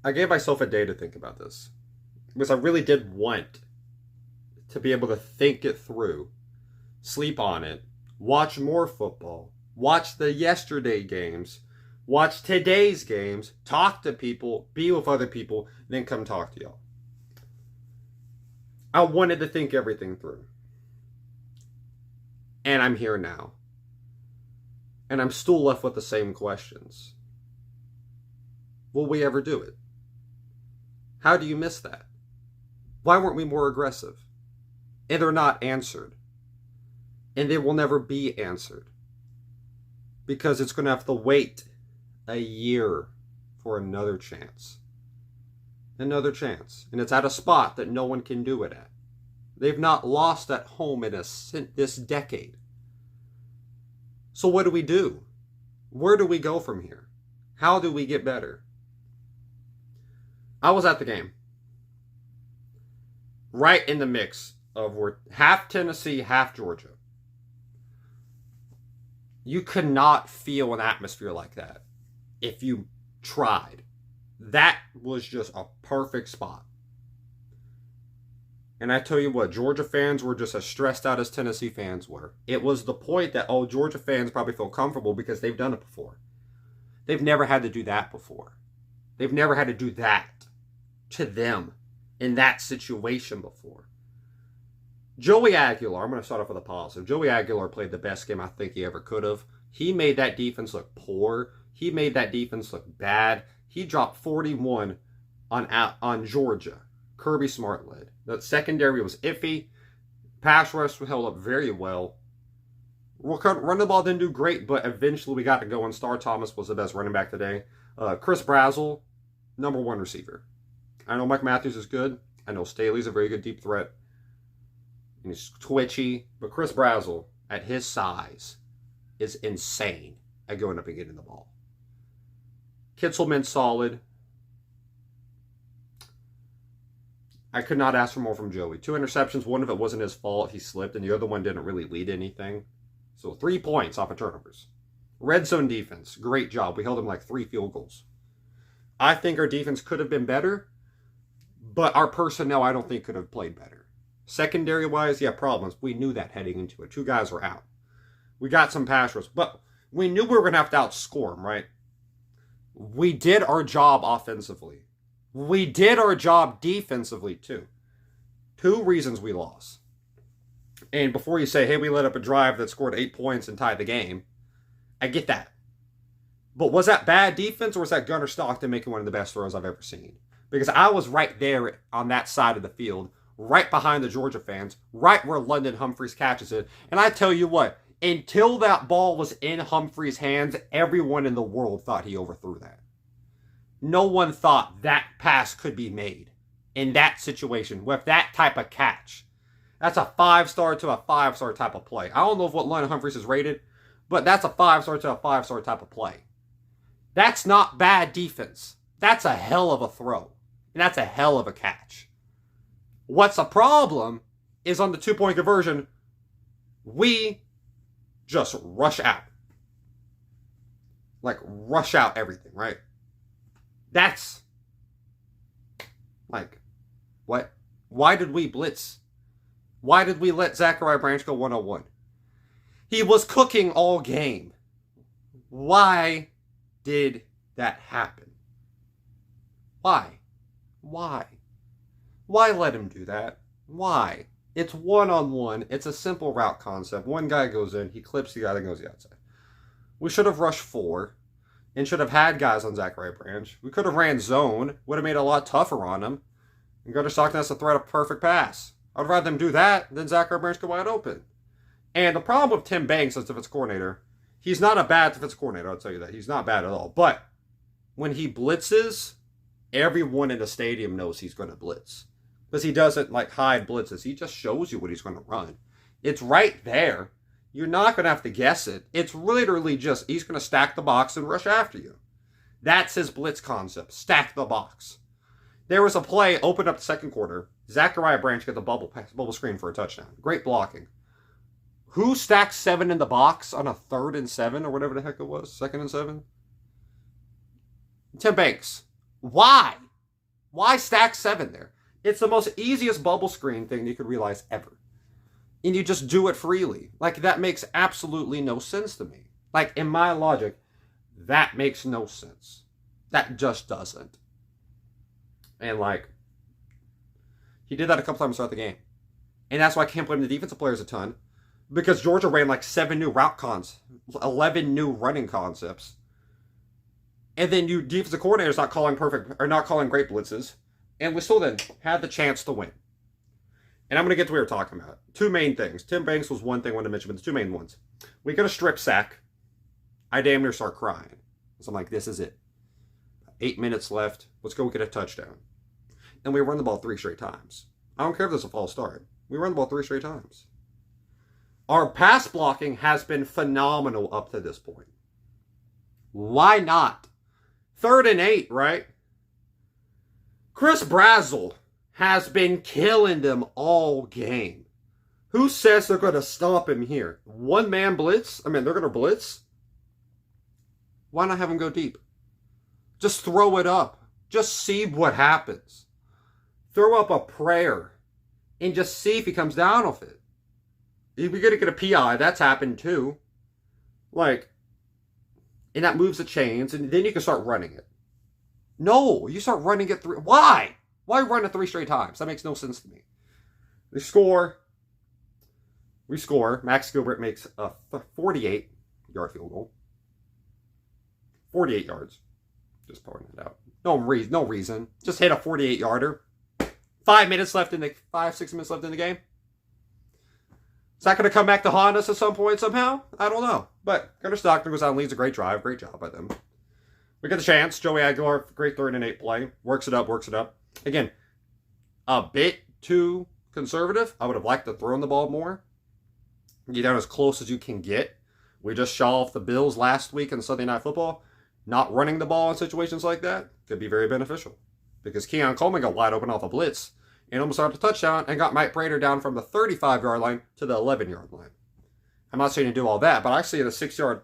I gave myself a day to think about this because I really did want to be able to think it through, sleep on it, watch more football, watch the yesterday games, watch today's games, talk to people, be with other people, then come talk to y'all. I wanted to think everything through. And I'm here now. And I'm still left with the same questions. Will we ever do it? How do you miss that? Why weren't we more aggressive? And they're not answered. And they will never be answered. Because it's going to have to wait a year for another chance. Another chance. And it's at a spot that no one can do it at. They've not lost at home in this decade. So what do we do? Where do we go from here? How do we get better? I was at the game. Right in the mix of half Tennessee, half Georgia. You could not feel an atmosphere like that if you tried. That was just a perfect spot. And I tell you what, Georgia fans were just as stressed out as Tennessee fans were. It was the point that, Georgia fans probably feel comfortable because they've done it before. They've never had to do that before. They've never had to do that to them in that situation before. Joey Aguilar, I'm going to start off with a positive. Joey Aguilar played the best game I think he ever could have. He made that defense look poor. He made that defense look bad. He dropped 41 on Georgia. Kirby Smart led. The secondary was iffy. Pass rush held up very well. Run the ball didn't do great, but eventually we got to go, and Star Thomas was the best running back today. Chris Brazzell, number one receiver. I know Mike Matthews is good. I know Staley's a very good deep threat. And he's twitchy. But Chris Brazzell, at his size, is insane at going up and getting the ball. Kitzelman's solid. I could not ask for more from Joey. 2 interceptions. One of it wasn't his fault. He slipped, and the other one didn't really lead anything. So 3 points off of turnovers. Red zone defense. Great job. We held him like 3 field goals. I think our defense could have been better, but our personnel I don't think could have played better. Secondary-wise, problems. We knew that heading into it. 2 guys were out. We got some pass rush, but we knew we were going to have to outscore them, right? We did our job offensively. We did our job defensively, too. 2 reasons we lost. And before you say, hey, we let up a drive that scored 8 points and tied the game, I get that. But was that bad defense, or was that Gunnar Stockton making one of the best throws I've ever seen? Because I was right there on that side of the field, right behind the Georgia fans, right where London Humphreys catches it. And I tell you what, until that ball was in Humphreys' hands, everyone in the world thought he overthrew that. No one thought that pass could be made in that situation with that type of catch. That's a 5-star to a 5-star type of play. I don't know what London Humphreys is rated, but that's a 5-star to a 5-star type of play. That's not bad defense. That's a hell of a throw. And that's a hell of a catch. What's a problem is on the 2-point conversion, we just rush out. Like, rush out everything, right? That's, like, what? Why did we blitz? Why did we let Zachariah Branch go 101? He was cooking all game. Why did that happen? Why? Why let him do that? Why? It's one-on-one. It's a simple route concept. One guy goes in, he clips the guy that goes the outside. We should have rushed 4 and should have had guys on Zachariah Branch. We could have ran zone. Would have made it a lot tougher on him. And Gunnar Stockton has to thread a perfect pass. I'd rather them do that than Zachariah Branch go wide open. And the problem with Tim Banks as defense coordinator, he's not a bad defense coordinator, I'll tell you that. He's not bad at all. But when he blitzes, everyone in the stadium knows he's going to blitz. Because he doesn't hide blitzes. He just shows you what he's going to run. It's right there. You're not going to have to guess it. It's literally just, he's going to stack the box and rush after you. That's his blitz concept. Stack the box. There was a play, opened up the second quarter. Zachariah Branch got the bubble screen for a touchdown. Great blocking. Who stacked 7 in the box on a 3rd and 7 or whatever the heck it was? 2nd and 7? Tim Banks. Why? Why stack 7 there? It's the most easiest bubble screen thing you could realize ever. And you just do it freely. Like, that makes absolutely no sense to me. Like, in my logic, that makes no sense. That just doesn't. And, like, he did that a couple times throughout the game. And that's why I can't blame the defensive players a ton. Because Georgia ran like 7 new route cons, 11 new running concepts. And then you defensive coordinators not calling great blitzes. And we still then had the chance to win. And I'm going to get to what we were talking about. 2 main things. Tim Banks was one thing I wanted to mention, but the 2 main ones. We got a strip sack. I damn near start crying. So I'm like, this is it. 8 minutes left. Let's go get a touchdown. And we run the ball 3 straight times. I don't care if there's a false start. We run the ball 3 straight times. Our pass blocking has been phenomenal up to this point. Why not? 3rd and 8, right? Chris Brazzell has been killing them all game. Who says they're going to stop him here? 1-man blitz? I mean, they're going to blitz? Why not have him go deep? Just throw it up. Just see what happens. Throw up a prayer and just see if he comes down off it. You're going to get a PI. That's happened too. Like, and that moves the chains, and then you can start running it. No, you start running it 3. Why? Why run it 3 straight times? That makes no sense to me. We score. Max Gilbert makes a 48-yard field goal. 48 yards. Just pointing it out. No reason. Just hit a 48-yarder. 5 minutes left in the 6 minutes left in the game. Is that going to come back to haunt us at some point somehow? I don't know. But Gunnar Stockton goes out and leads a great drive. Great job by them. We get the chance. Joey Aguilar, great 3rd and 8 play. Works it up. Again, a bit too conservative. I would have liked to throw the ball more. Get down as close as you can get. We just shot off the Bills last week in Sunday Night Football. Not running the ball in situations like that could be very beneficial. Because Keon Coleman got wide open off a blitz and almost got a touchdown and got Mike Prater down from the 35-yard line to the 11-yard line. I'm not saying to do all that, but I see the 6-yard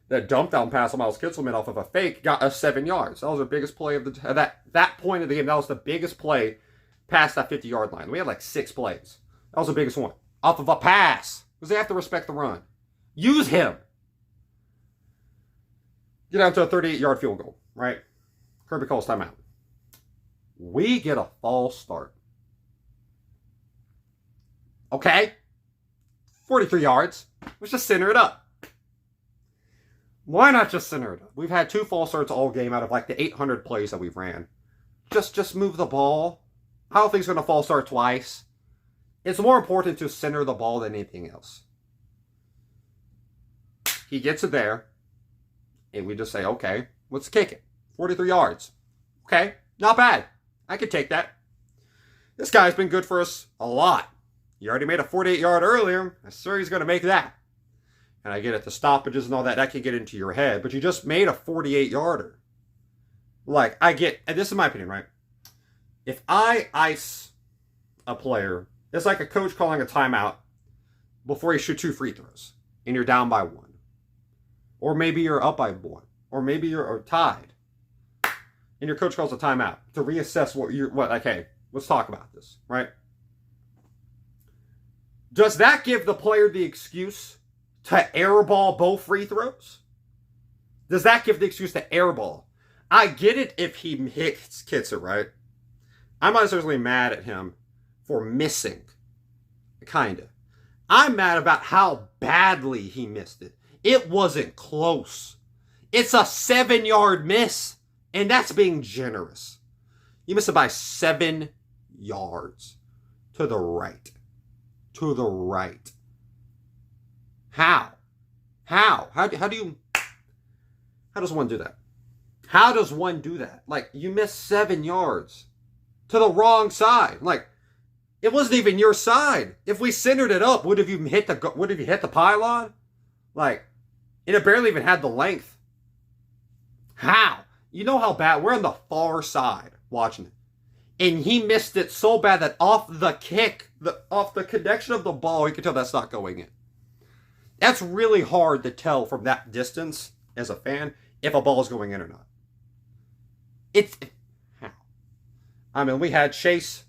that dump down pass on Miles Kitselman off of a fake got us 7 yards. That was the biggest play of that point of the game. That was the biggest play past that 50-yard line. We had like 6 plays. That was the biggest one. Off of a pass. Because they have to respect the run. Use him. Get down to a 38-yard field goal, right? Kirby calls timeout. We get a false start. Okay. 43 yards. Let's just center it up. Why not just center it up? We've had 2 false starts all game out of like the 800 plays that we've ran. Just move the ball. I don't think he's going to false start twice. It's more important to center the ball than anything else. He gets it there. And we just say, okay, let's kick it. 43 yards. Okay, not bad. I could take that. This guy's been good for us a lot. He already made a 48-yard earlier. I'm sure he's going to make that. And I get it, the stoppages and all that, that can get into your head. But you just made a 48-yarder. Like, I get, and this is my opinion, right? If I ice a player, it's like a coach calling a timeout before you shoot 2 free throws. And you're down by 1. Or maybe you're up by 1. Or maybe you're tied. And your coach calls a timeout to reassess okay, let's talk about this, right? Does that give the player the excuse to airball both free throws? Does that give the excuse to airball? I get it if he hits it, right? I'm not necessarily mad at him for missing. Kinda. I'm mad about how badly he missed it. It wasn't close. It's a 7-yard miss. And that's being generous. You missed it by 7 yards. To the right. To the right. How? How does one do that? How does one do that? Like, you missed 7 yards. To the wrong side. Like, it wasn't even your side. If we centered it up, would have you hit the pylon? Like, and it barely even had the length. How? You know how bad? We're on the far side watching it. And he missed it so bad that off the kick, off the connection of the ball, you can tell that's not going in. That's really hard to tell from that distance as a fan if a ball is going in or not. How? I mean, we had Chase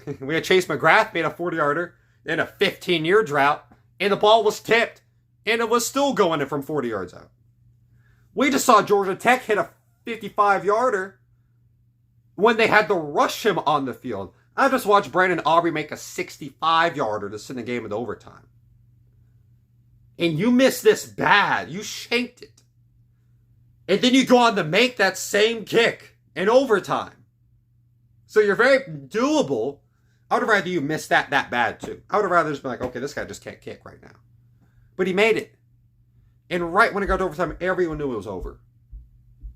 McGrath made a 40-yarder in a 15-year drought, and the ball was tipped, and it was still going in from 40 yards out. We just saw Georgia Tech hit a 55-yarder when they had to rush him on the field. I just watched Brandon Aubrey make a 65-yarder to send the game into overtime. And you missed this bad. You shanked it. And then you go on to make that same kick in overtime. So you're very doable. I would have rather you miss that bad too. I would have rather just been like, okay, this guy just can't kick right now. But he made it. And right when it got to overtime, everyone knew it was over.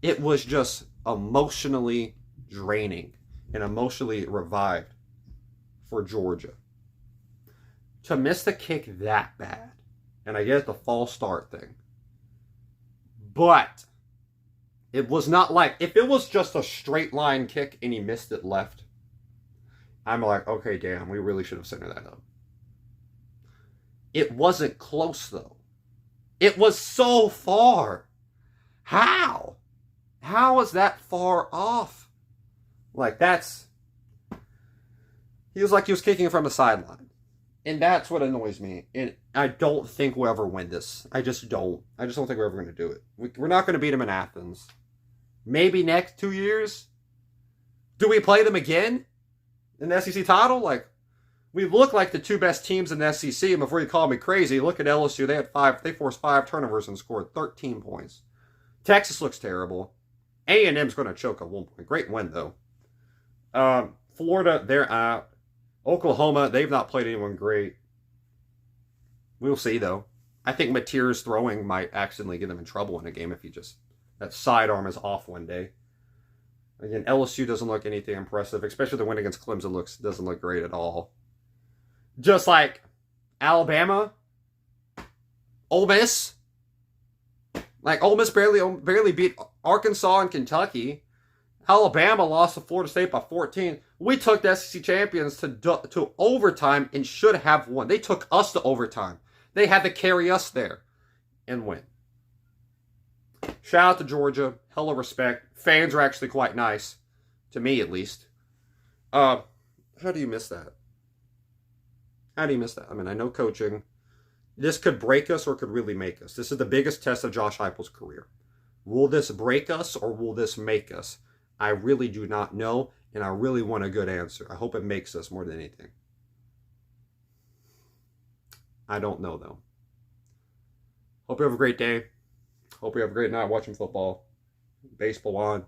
It was just emotionally draining and emotionally revived for Georgia. To miss the kick that bad. And I get the false start thing. But it was not like, if it was just a straight line kick and he missed it left, I'm like, okay, damn, we really should have centered that up. It wasn't close, though. It was so far. How? How is that far off? Like, that's... He was like he was kicking from the sideline. And that's what annoys me. And I don't think we'll ever win this. I just don't. I just don't think we're ever going to do it. We're not going to beat them in Athens. Maybe next 2 years. Do we play them again in the SEC title? Like, we look like the two best teams in the SEC. And before you call me crazy, look at LSU. They forced 5 turnovers and scored 13 points. Texas looks terrible. A&M's going to choke at 1 point. Great win, though. Florida, they're out. Oklahoma, they've not played anyone great. We'll see, though. I think Mateer's throwing might accidentally get them in trouble in a game if he just... That sidearm is off one day. Again, LSU doesn't look anything impressive, especially the win against Clemson doesn't look great at all. Just like Alabama, Ole Miss. Like, Ole Miss barely beat Arkansas and Kentucky. Alabama lost to Florida State by 14. We took the SEC champions to overtime and should have won. They took us to overtime. They had to carry us there and win. Shout out to Georgia. Hella respect. Fans are actually quite nice. To me, at least. How do you miss that? How do you miss that? I mean, I know coaching. This could break us or could really make us. This is the biggest test of Josh Heupel's career. Will this break us or will this make us? I really do not know, and I really want a good answer. I hope it makes us more than anything. I don't know, though. Hope you have a great day. Hope you have a great night watching football. Baseball on.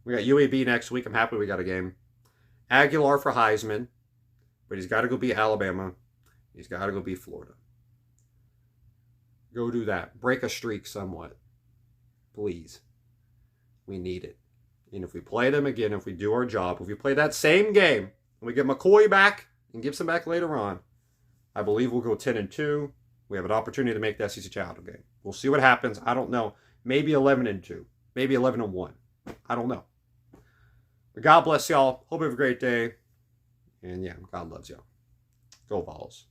We got UAB next week. I'm happy we got a game. Aguilar for Heisman, but he's got to go beat Alabama. He's got to go beat Florida. Go do that. Break a streak somewhat. Please. We need it. And if we play them again, if we do our job, if we play that same game, and we get McCoy back and Gibson back later on, I believe we'll go 10-2. We have an opportunity to make the SEC title game. We'll see what happens. I don't know. Maybe 11-2. Maybe 11-1. I don't know. But God bless y'all. Hope you have a great day. And yeah, God loves y'all. Go Vols.